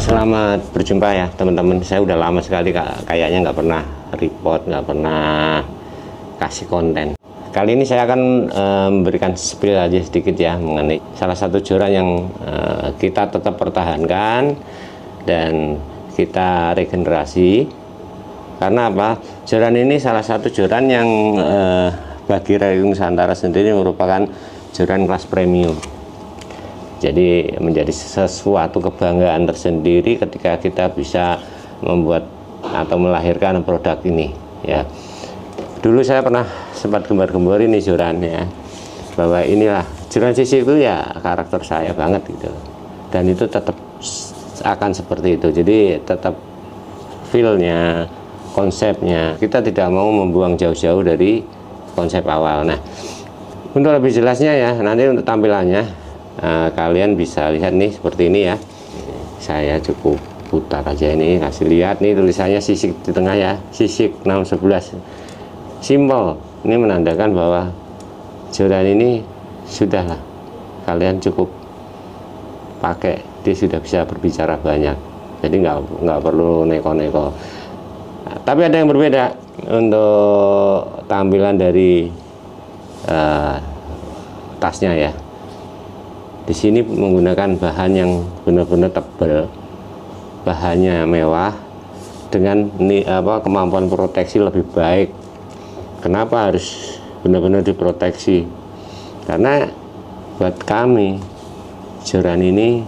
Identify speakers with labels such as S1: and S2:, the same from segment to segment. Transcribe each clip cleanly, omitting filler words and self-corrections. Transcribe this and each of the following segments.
S1: Selamat berjumpa ya teman-teman. Saya udah lama sekali kayaknya nggak pernah report, nggak pernah kasih konten. Kali ini saya akan memberikan spill aja sedikit ya mengenai salah satu joran yang kita tetap pertahankan dan kita regenerasi. Karena apa? Joran ini salah satu joran yang bagi Relic Nusantara sendiri merupakan joran kelas premium. Jadi menjadi sesuatu kebanggaan tersendiri ketika kita bisa membuat atau melahirkan produk ini ya. Dulu saya pernah sempat gembar-gembor ini joran ya, bahwa inilah joran sisik itu ya karakter saya banget gitu, dan itu tetap akan seperti itu. Jadi tetap feel-nya, konsepnya kita tidak mau membuang jauh-jauh dari konsep awal. Nah, untuk lebih jelasnya ya, nanti untuk tampilannya kalian bisa lihat nih seperti ini ya. Saya cukup putar aja ini, kasih lihat nih tulisannya sisik di tengah ya, sisik 611. Simple, ini menandakan bahwa joran ini sudahlah kalian cukup pakai, dia sudah bisa berbicara banyak. Jadi nggak perlu neko-neko. Nah, tapi ada yang berbeda untuk tampilan dari tasnya ya. Di sini menggunakan bahan yang benar-benar tebal, bahannya mewah, dengan kemampuan proteksi lebih baik. Kenapa harus benar-benar diproteksi? Karena buat kami joran ini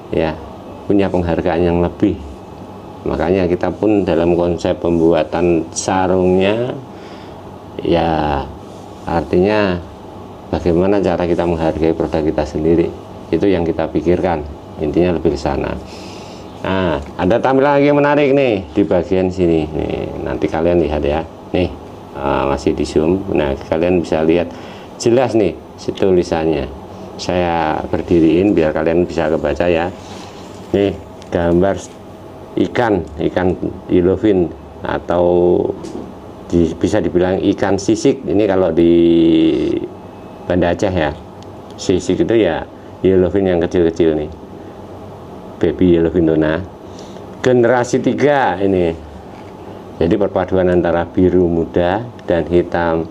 S1: ya punya penghargaan yang lebih. Makanya kita pun dalam konsep pembuatan sarungnya ya, artinya bagaimana cara kita menghargai produk kita sendiri, itu yang kita pikirkan, intinya lebih ke sana. Nah, ada tampilan lagi yang menarik nih di bagian sini nih, nanti kalian lihat ya nih, masih di zoom. Nah, kalian bisa lihat jelas nih tulisannya. Saya berdiriin biar kalian bisa kebaca ya. Nih gambar ikan yellowfin atau bisa dibilang ikan sisik. Ini kalau di Banda Aceh ya, sisik itu ya yellowfin yang kecil-kecil nih, baby yellowfin tuna generasi 3 ini. Jadi perpaduan antara biru muda dan hitam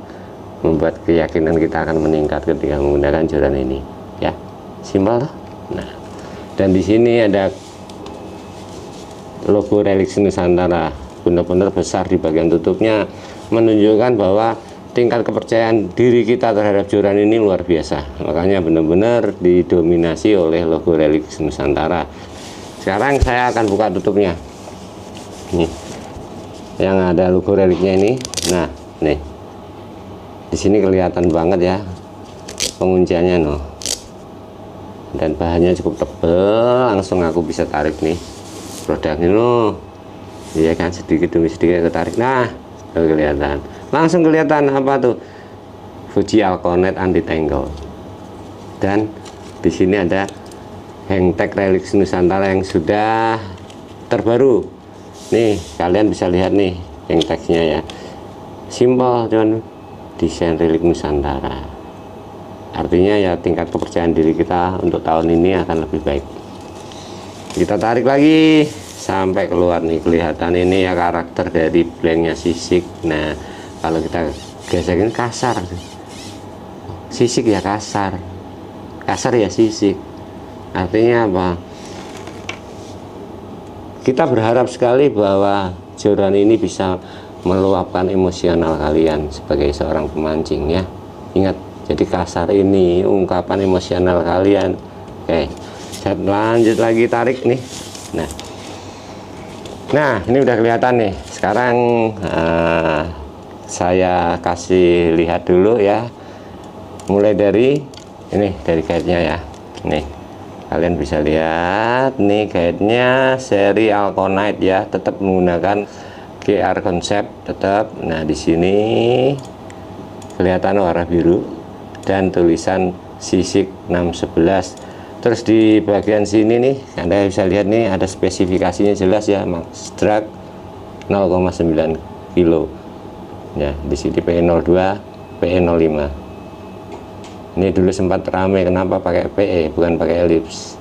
S1: membuat keyakinan kita akan meningkat ketika menggunakan joran ini ya. Simpel lah. Nah, dan di sini ada logo Relic Nusantara benar-benar besar di bagian tutupnya, menunjukkan bahwa tingkat kepercayaan diri kita terhadap joran ini luar biasa. Makanya benar-benar didominasi oleh logo Relic Nusantara. Sekarang saya akan buka tutupnya nih, yang ada logo reliknya ini. Nah nih, di sini kelihatan banget ya pengunciannya noh, dan bahannya cukup tebal. Langsung aku bisa tarik nih produk ini loh, iya kan, sedikit demi sedikit ketarik. Nah, kelihatan, langsung kelihatan apa tuh, Fuji Alconet Anti Tangle. Dan di sini ada hangtag Relic Nusantara yang sudah terbaru nih, kalian bisa lihat nih hangtagnya ya, simple cuman desain Relic Nusantara. Artinya ya tingkat kepercayaan diri kita untuk tahun ini akan lebih baik. Kita tarik lagi sampai keluar nih, kelihatan ini ya karakter dari blanknya sisik. Nah, kalau kita gesekin kasar, sisik ya kasar ya sisik. Artinya apa? Kita berharap sekali bahwa joran ini bisa meluapkan emosional kalian sebagai seorang pemancing ya. Ingat, jadi kasar ini ungkapan emosional kalian. Oke, saya lanjut lagi tarik nih. Nah ini udah kelihatan nih. Sekarang saya kasih lihat dulu ya, mulai dari ini, dari guide-nya ya. Nih kalian bisa lihat nih guide-nya seri Alconite ya, tetap menggunakan QR konsep tetap. Nah di sini kelihatan warna biru dan tulisan sisik 611. Terus di bagian sini nih Anda bisa lihat nih ada spesifikasinya jelas ya, max drag 0,9 kilo ya. Di sini PE02 PE05. Ini dulu sempat ramai, kenapa pakai PE bukan pakai elips.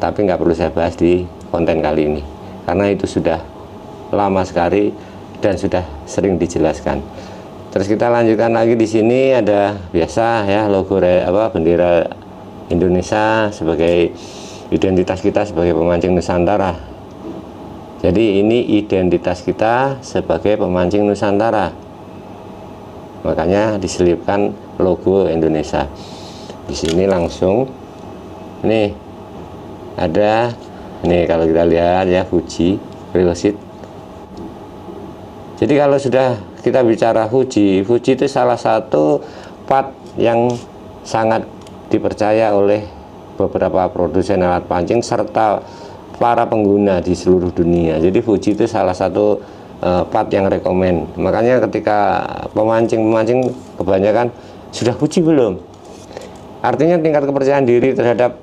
S1: tapi nggak perlu saya bahas di konten kali ini karena itu sudah lama sekali dan sudah sering dijelaskan. Terus kita lanjutkan lagi, di sini ada biasa ya logo bendera Indonesia sebagai identitas kita sebagai pemancing Nusantara. Jadi ini identitas kita sebagai pemancing Nusantara, makanya diselipkan logo Indonesia. Di sini langsung nih ada, nih kalau kita lihat ya, Fuji Real Seed. Jadi kalau sudah kita bicara Fuji itu salah satu part yang sangat dipercaya oleh beberapa produsen alat pancing serta para pengguna di seluruh dunia. Jadi Fuji itu salah satu part yang rekomen. Makanya ketika pemancing kebanyakan sudah Fuji belum, artinya tingkat kepercayaan diri terhadap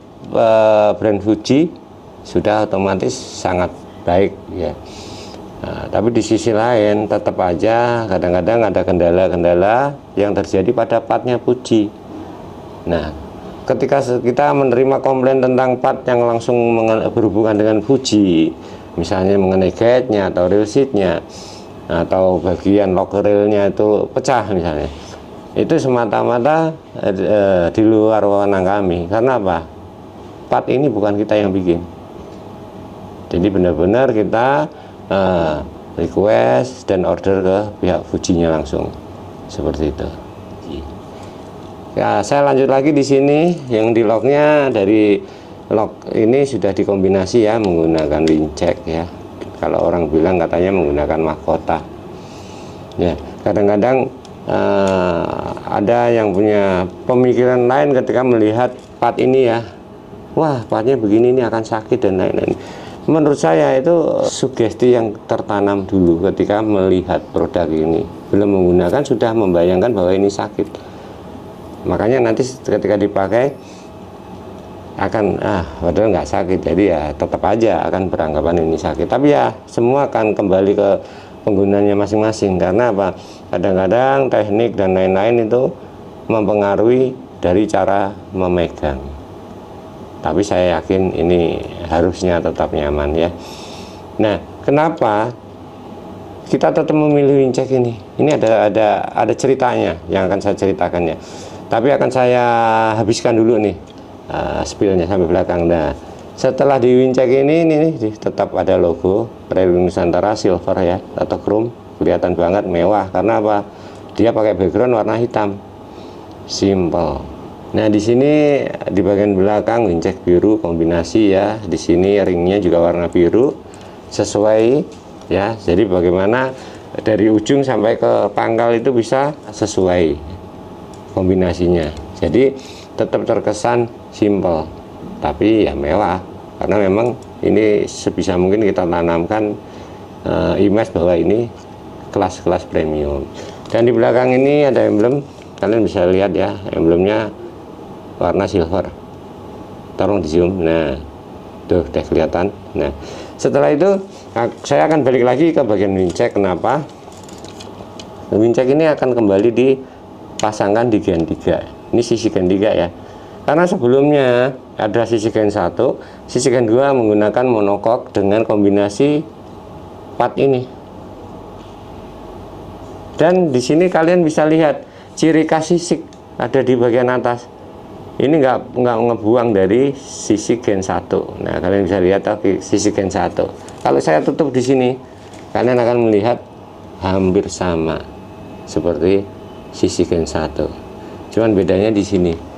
S1: brand Fuji sudah otomatis sangat baik ya. Nah, tapi di sisi lain tetap aja kadang-kadang ada kendala-kendala yang terjadi pada partnya Fuji. Nah, ketika kita menerima komplain tentang part yang langsung berhubungan dengan Fuji, misalnya mengenai guide-nya atau reel seat-nya atau bagian lock rail-nya itu pecah misalnya, itu semata-mata di luar wewenang kami. Karena apa? Part ini bukan kita yang bikin. Jadi benar-benar kita request dan order ke pihak Fuji-nya langsung, seperti itu. Ya, saya lanjut lagi di sini. Yang di locknya, dari lock ini sudah dikombinasi ya menggunakan wincek ya. Kalau orang bilang katanya menggunakan mahkota. Ya, kadang-kadang ada yang punya pemikiran lain ketika melihat part ini ya. Wah, partnya begini ini akan sakit dan lain-lain. Menurut saya itu sugesti yang tertanam dulu ketika melihat produk ini. Belum menggunakan sudah membayangkan bahwa ini sakit. Makanya nanti ketika dipakai akan padahal nggak sakit, jadi ya tetap aja akan beranggapan ini sakit. Tapi ya semua akan kembali ke penggunanya masing-masing. Karena apa? Kadang-kadang teknik dan lain-lain itu mempengaruhi dari cara memegang. Tapi saya yakin ini harusnya tetap nyaman ya. Nah, kenapa kita tetap memilih wincek ini? Ini ada ceritanya yang akan saya ceritakan ya. Tapi akan saya habiskan dulu nih spillnya sampai belakang. Nah, setelah di wincek ini tetap ada logo Reel Nusantara silver ya atau chrome, kelihatan banget mewah. Karena apa? Dia pakai background warna hitam, simple. Nah, di sini di bagian belakang wincek biru kombinasi ya. Di sini ringnya juga warna biru sesuai ya. Jadi bagaimana dari ujung sampai ke pangkal itu bisa sesuai kombinasinya. Jadi tetap terkesan simple tapi ya mewah, karena memang ini sebisa mungkin kita tanamkan image bahwa ini kelas-kelas premium. Dan di belakang ini ada emblem, kalian bisa lihat ya, emblemnya warna silver. Tolong di zoom. Nah, tuh udah kelihatan. Nah, setelah itu saya akan balik lagi ke bagian wincek. Kenapa? Wincek ini akan kembali dipasangkan di gen 3. Ini sisi gen 3 ya. Karena sebelumnya ada sisi gen 1, sisi gen 2 menggunakan monokok dengan kombinasi part ini. Dan di sini kalian bisa lihat ciri khas sisik ada di bagian atas. Ini nggak ngebuang dari sisi gen 1. Nah, kalian bisa lihat sisi gen 1. Kalau saya tutup di sini, kalian akan melihat hampir sama seperti sisi gen 1. Cuman bedanya di sini.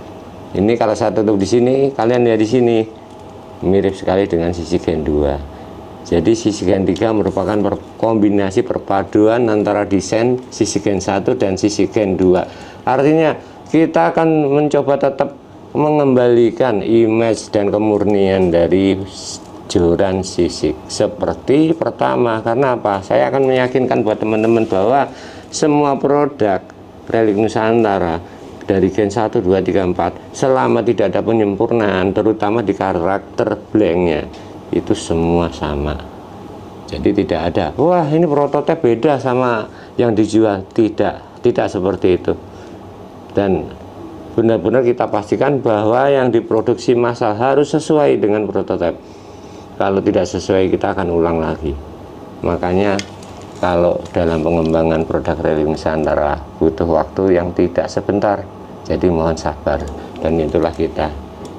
S1: Ini kalau saya tutup di sini, kalian lihat di sini mirip sekali dengan sisi gen 2. Jadi sisi gen 3 merupakan kombinasi perpaduan antara desain sisi gen 1 dan sisi gen 2. Artinya kita akan mencoba tetap mengembalikan image dan kemurnian dari joran sisik seperti pertama. Karena apa? Saya akan meyakinkan buat teman-teman bahwa semua produk Reel Nusantara dari gen 1, 2, 3, 4 selama tidak ada penyempurnaan, terutama di karakter blanknya, itu semua sama. Jadi tidak ada, wah ini prototipe beda sama yang dijual. Tidak seperti itu. Dan benar-benar kita pastikan bahwa yang diproduksi massal harus sesuai dengan prototipe. Kalau tidak sesuai, kita akan ulang lagi. Makanya kalau dalam pengembangan produk Relic Nusantara butuh waktu yang tidak sebentar, jadi mohon sabar. Dan itulah kita,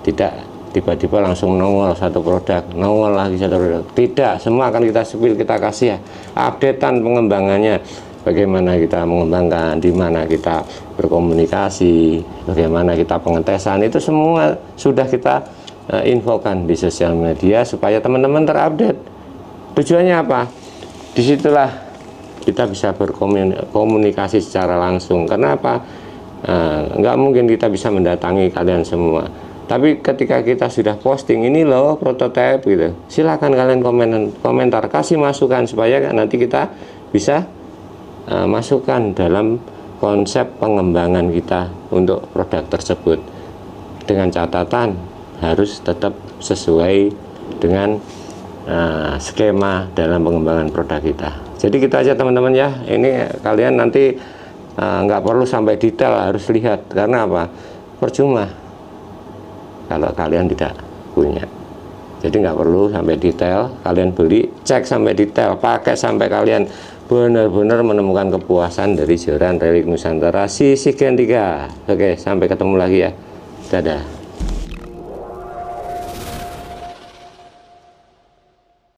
S1: tidak tiba-tiba langsung nongol satu produk, nongol lagi satu produk, tidak. Semua akan kita spill, kita kasih ya updatean pengembangannya, bagaimana kita mengembangkan, di mana kita berkomunikasi, bagaimana kita pengetesan, itu semua sudah kita infokan di sosial media supaya teman-teman terupdate. Tujuannya apa? Disitulah kita bisa berkomunikasi secara langsung. Karena apa? Nggak mungkin kita bisa mendatangi kalian semua. Tapi ketika kita sudah posting ini loh prototipe gitu, silakan kalian komentar, kasih masukan supaya nanti kita bisa masukkan dalam konsep pengembangan kita untuk produk tersebut, dengan catatan harus tetap sesuai dengan skema dalam pengembangan produk kita. Jadi gitu aja teman-teman ya. Ini kalian nanti nggak perlu sampai detail harus lihat, karena apa? Percuma kalau kalian tidak punya. Jadi nggak perlu sampai detail, kalian beli, cek sampai detail, pakai sampai kalian benar-benar menemukan kepuasan dari joran Relic Nusantara CC Gen 3. Oke, sampai ketemu lagi ya. Dadah.